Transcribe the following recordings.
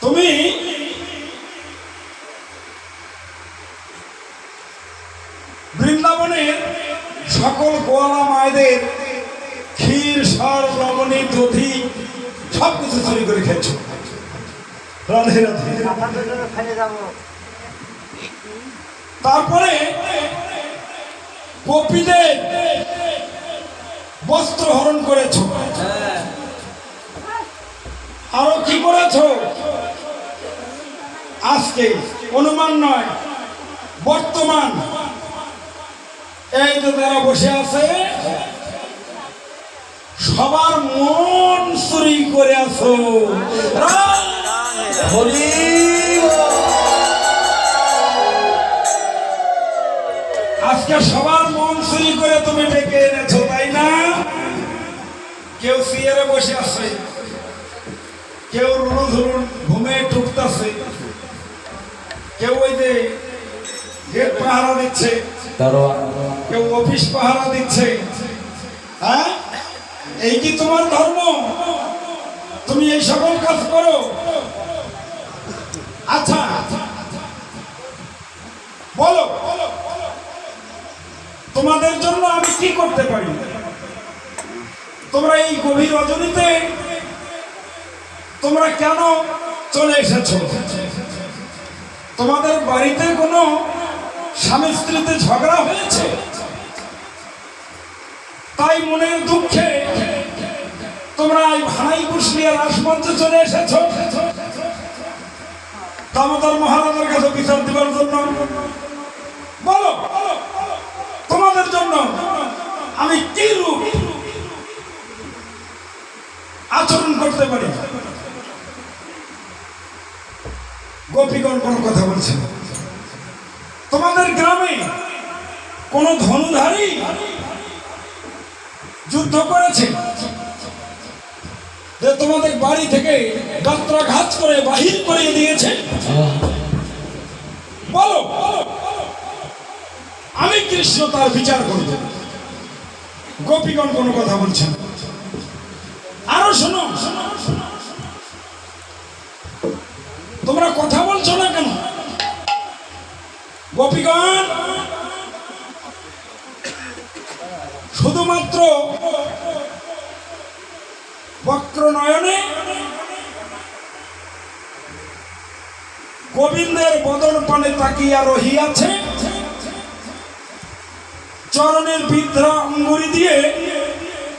তুমি বৃন্দাবনের সকল গোয়ালা মায়েদের ক্ষীর সর লবণী দধি সবকিছু চুরি করে খেয়েছো। রাধে রাধে। তারপরে গোপীদের বস্ত্র হরণ করেছো, আরো কি করেছো? আজকে অনুমান নয়, বর্তমান এই যে তারা বসে আছে সবার মন চুরি করে আছো। আজকে সবার মন চুরি করে তুমি ডেকে এনেছো, তাই না? কেউ চেয়ারে বসে আছে, কেউ রুড়ু ধরুন ঘুমে টুকতেছে, কেউ ওই যে গেট পাহারা দিচ্ছে, কেউ অফিস পাহারা দিচ্ছে। হ্যাঁ, এই কি তোমার ধর্ম? তুমি এই সকল কাজ করো? আচ্ছা বলো, তোমাদের জন্য আমি কি করতে পারি? তোমরা এই গভীর রজনীতে তোমরা কেন চলে এসেছো? তোমাদের বাড়িতে কোনো স্বামী স্ত্রীতে ঝগড়া হয়েছে, তাই মনের দুঃখে তোমরা এই ভানাই কুশলিয়া রাসমঞ্চে চলে এসেছো দামোদর মহারাজের কাছে বিচার দেবার জন্য? বলো, তোমাদের জন্য আমি কি রূপ আচরণ করতে পারি? গোপীগণ কোনো কথা বলছে না। তোমাদের গ্রামে কোন ধনুধারী যুদ্ধ করেছে যে তোমাদের বাড়ি থেকে গাত্রাঘাত করে বাহির করে দিয়েছে? বলো, আমি কৃষ্ণ তার বিচার করব। গোপীগণ কোনো কথা বলছে না। আরো শোনো, তোমরা কথা বলছো না কেন? গোপীগণ শুধুমাত্র বক্র নয়নে গোবিন্দের বদন পানে তাকিয়া রহিয়াছে, চরণের বিদ্রা অঙ্গুরি দিয়ে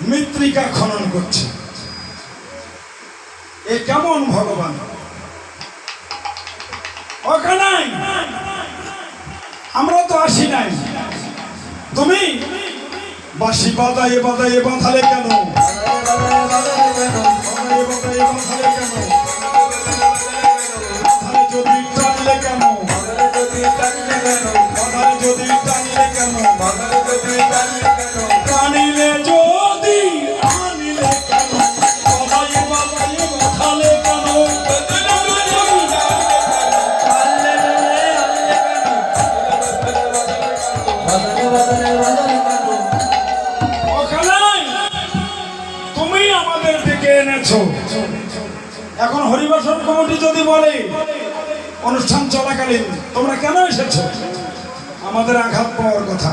মৃত্তিকা খনন করছে। এ কেমন ভগবান? ওখানে আমরা তো আসি নাই, তুমি বাঁশি বাদায়ে বাদায়ে বাঁধালে কেন? যদি টানলে কেন? যদি টানলে কেন? টানিলে যদি আনিলে কেন? বাদায়ে বাদায়ে বাঁধালে কেন? তুমি আমাদের ডেকে এনেছো। এখন হরিবাসন কমিটি যদি বলে অনুষ্ঠান চলাকালীন তোমরা কেন এসেছো, আমাদের আঘাত পাওয়ার কথা।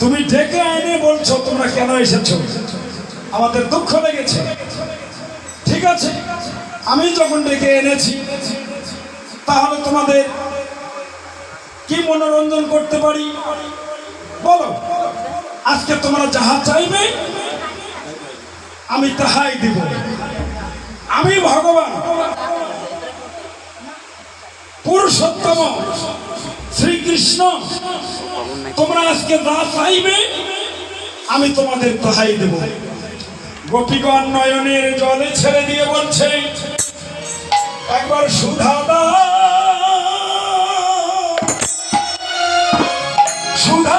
তুমি ডেকে এনে বলছো তোমরা কেন এসেছো, আমাদের দুঃখ লেগেছে। ঠিক আছে, আমি যখন ডেকে এনেছি তাহলে তোমাদের কি মনোরঞ্জন করতে পারি বলো? আজকে তোমরা যাহা চাইবে আমি তাহাই দিব। আমি ভগবান পুরুষোত্তম শ্রীকৃষ্ণ, তোমরা আজকে যা চাইবে আমি তোমাদের তাহাই দেব। গোপীগণ নয়নের জলে ছেড়ে দিয়ে বলছে, একবার সুধা দাও